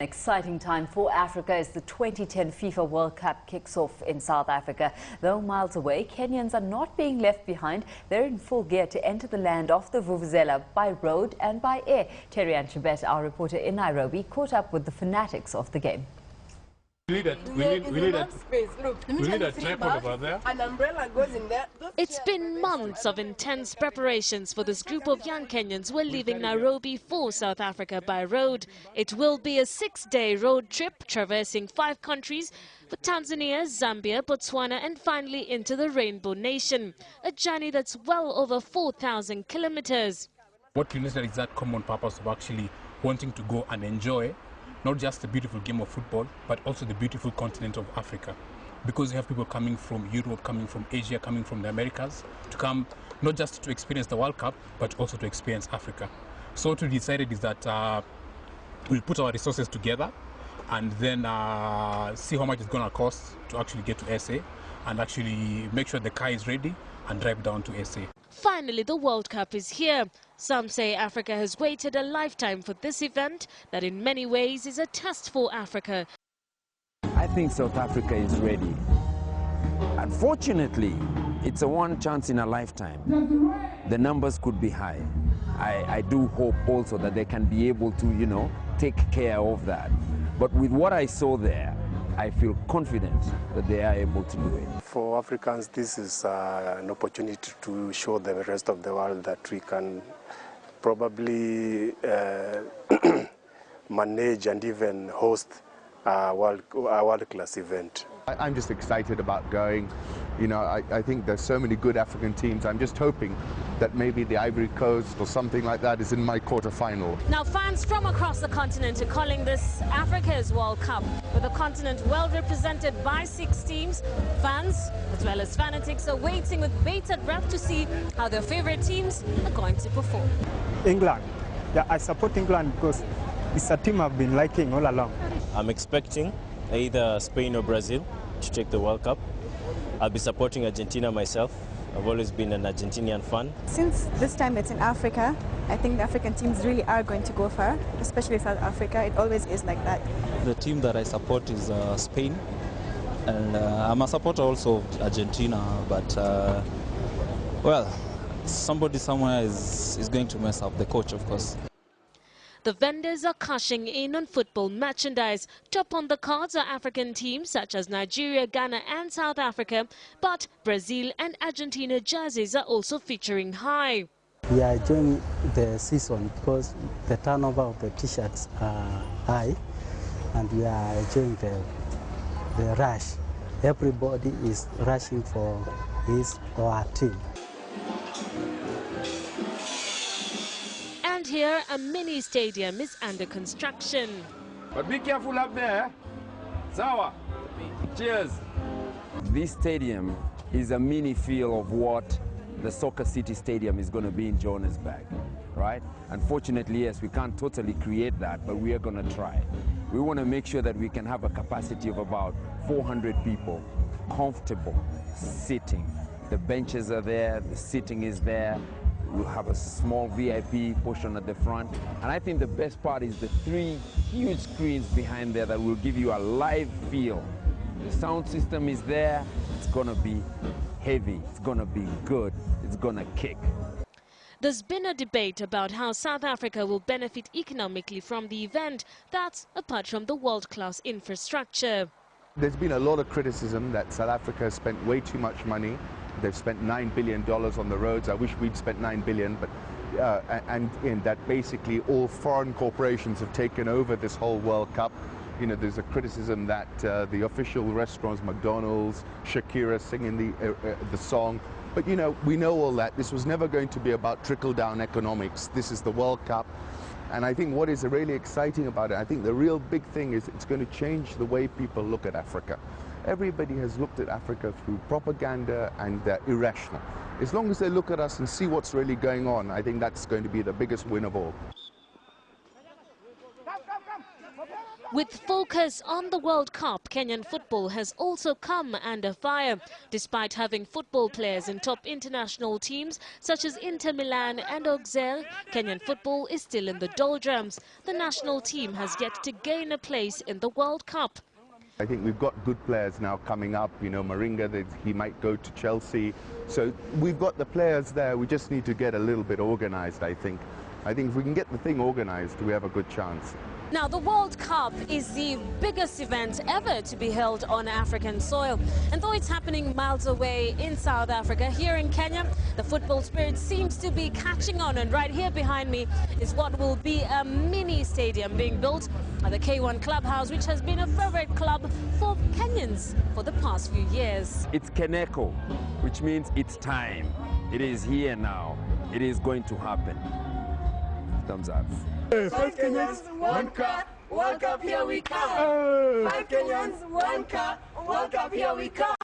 Exciting time for Africa as the 2010 FIFA World Cup kicks off in South Africa. Though miles away, Kenyans are not being left behind. They're in full gear to enter the land of the Vuvuzela by road and by air. Terry Anchibet, our reporter in Nairobi, caught up with the fanatics of the game. We need a tripod over there. An umbrella goes in there. It's been months of intense preparations for this group of young Kenyans who are leaving Nairobi for South Africa by road. It will be a 6-day road trip traversing 5 countries for Tanzania, Zambia, Botswana and finally into the Rainbow Nation. A journey that's well over 4,000 kilometers. What united is that common purpose of actually wanting to go and enjoy not just the beautiful game of football, but also the beautiful continent of Africa. Because you have people coming from Europe, coming from Asia, coming from the Americas, to come not just to experience the World Cup, but also to experience Africa. So what we decided is that we'll put our resources together and then see how much it's going to cost to actually get to SA and actually make sure the car is ready and drive down to SA. Finally, the World Cup is here. Some say Africa has waited a lifetime for this event that in many ways is a test for Africa. I think South Africa is ready. Unfortunately, it's a one chance in a lifetime. The numbers could be high. I do hope also that they can be able to, take care of that. But with what I saw there, I feel confident that they are able to do it. For Africans, this is an opportunity to show the rest of the world that we can probably manage and even host a world-class event. I'm just excited about going. I think there's so many good African teams. I'm just hoping that maybe the Ivory Coast or something like that is in my quarterfinal. Now fans from across the continent are calling this Africa's World Cup, with the continent well represented by 6 teams. Fans, as well as fanatics, are waiting with bated breath to see how their favorite teams are going to perform. England. Yeah, I support England because it's a team I've been liking all along. I'm expecting either Spain or Brazil to take the World Cup. I'll be supporting Argentina myself. I've always been an Argentinian fan. Since this time it's in Africa, I think the African teams really are going to go far, especially South Africa. It always is like that. The team that I support is Spain, and I'm a supporter also of Argentina, but well, somebody somewhere is going to mess up, the coach of course. The vendors are cashing in on football merchandise. Top on the cards are African teams such as Nigeria, Ghana and South Africa, but Brazil and Argentina jerseys are also featuring high. We are enjoying the season because the turnover of the t-shirts are high and we are enjoying the rush. Everybody is rushing for his or her team. And here, a mini stadium is under construction. But be careful up there. Zawa. Cheers. This stadium is a mini feel of what the Soccer City Stadium is going to be in Johannesburg, right? Unfortunately, yes, we can't totally create that, but we are going to try. We want to make sure that we can have a capacity of about 400 people, comfortable, sitting. The benches are there, the seating is there. We'll have a small VIP portion at the front. And I think the best part is the 3 huge screens behind there that will give you a live feel. The sound system is there. It's going to be heavy. It's going to be good. It's going to kick. There's been a debate about how South Africa will benefit economically from the event. That's apart from the world-class infrastructure. There's been a lot of criticism that South Africa has spent way too much money. They've spent $9 billion on the roads. I wish we'd spent $9 billion, but and in that basically all foreign corporations have taken over this whole World Cup. There's a criticism that the official restaurants, McDonald's, Shakira singing the song. But we know all that. This was never going to be about trickle-down economics. This is the World Cup. And I think what is really exciting about it, I think the real big thing is it's going to change the way people look at Africa. Everybody has looked at Africa through propaganda and irrational. As long as they look at us and see what's really going on, I think that's going to be the biggest win of all. With focus on the World Cup, Kenyan football has also come under fire. Despite having football players in top international teams such as Inter Milan and Auxerre, Kenyan football is still in the doldrums. The national team has yet to gain a place in the World Cup. I think we've got good players now coming up. You know, Moringa, he might go to Chelsea. So we've got the players there. We just need to get a little bit organized, I think. I think if we can get the thing organized, we have a good chance. Now, the World Cup is the biggest event ever to be held on African soil. And though it's happening miles away in South Africa, here in Kenya, the football spirit seems to be catching on. And right here behind me is what will be a mini stadium being built at the K1 Clubhouse, which has been a favorite club for Kenyans for the past few years. It's Keneko, which means it's time. It is here now. It is going to happen. Thumbs up. 5 Kenyans, 1 car, World Cup, here we come. 5 Kenyans, 1 car, World Cup, here we come.